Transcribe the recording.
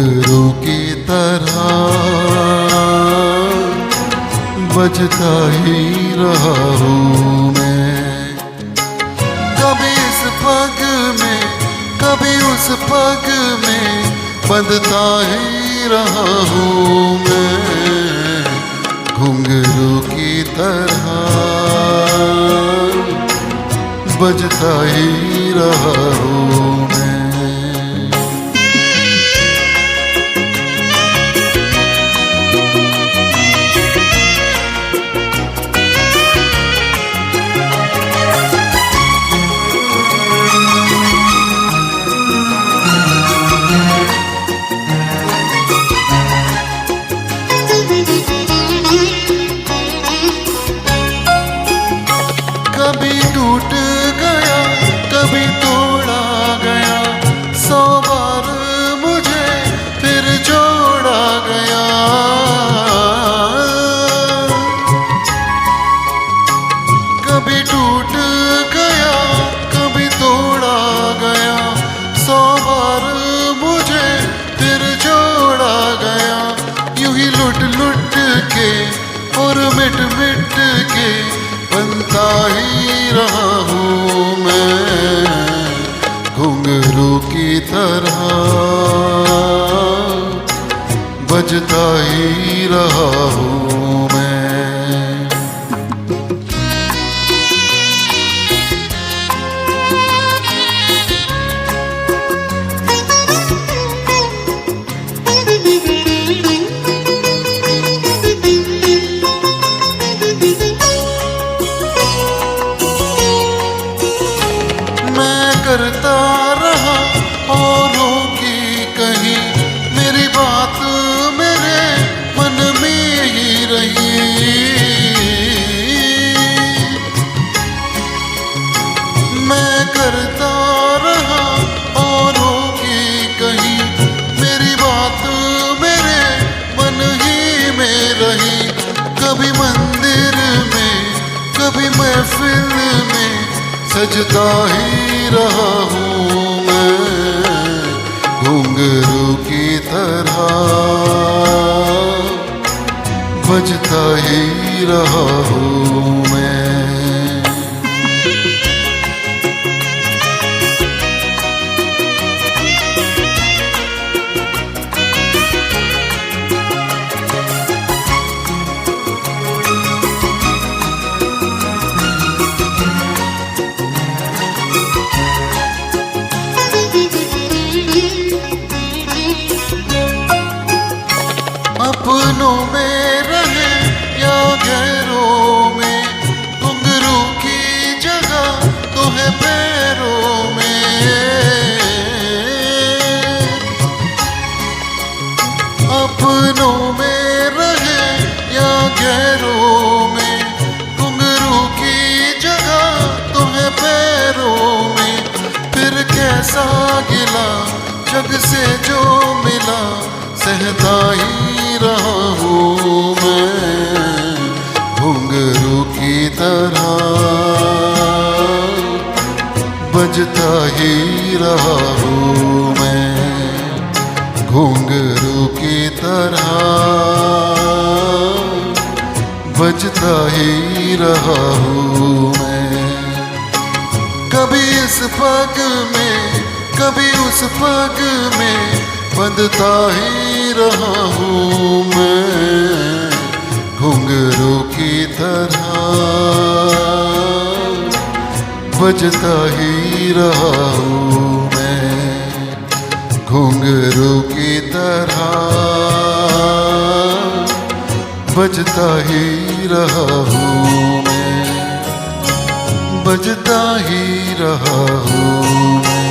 घुंघरू की तरह बजता ही रहा हूँ मैं। कभी इस पग में कभी उस पग में बंधता ही रहा हूँ मैं। घुंघरू की तरह बजता ही रहा हूँ मैं। कभी टूट गया कभी तोड़ा गया, 100 बार मुझे फिर जोड़ा गया। कभी टूट गया कभी तोड़ा गया, 100 बार मुझे फिर जोड़ा गया। यूं ही लुट लुट के और मिट मिट के बनता ही रहा हूँ मैं। घुंघरू की तरह बजता ही रहा हूँ मैं। करता रहा औरों की कहीं, मेरी बात मेरे मन में ही रही। मैं करता रहा औरों की कहीं, मेरी बात मेरे मन ही में रही। कभी मंदिर में कभी महफिल में सजता ही रहा हूँ मैं। घुंघरू की तरह बजता ही रहा हूँ मैं। अपनों में रहे या गैरों में, घुंघरू की जगह तो है पैरों में। अपनों में रहे या गैरों में, घुंघरू की जगह तो है पैरों में। फिर कैसा गिला जग से जो मिला, सहता ही रहा हूँ मैं। घुंघरू की तरह बजता ही रहा हूँ मैं। घुंघरू की तरह बजता ही रहा हूँ मैं। कभी इस पग में कभी उस पग में बंधता ही रहा हूँ मैं। घुंघरू की तरह बजता ही रहा हूँ मैं। घुंघरू की तरह बजता ही रहा हूँ मैं। बजता ही रहा हूँ मैं।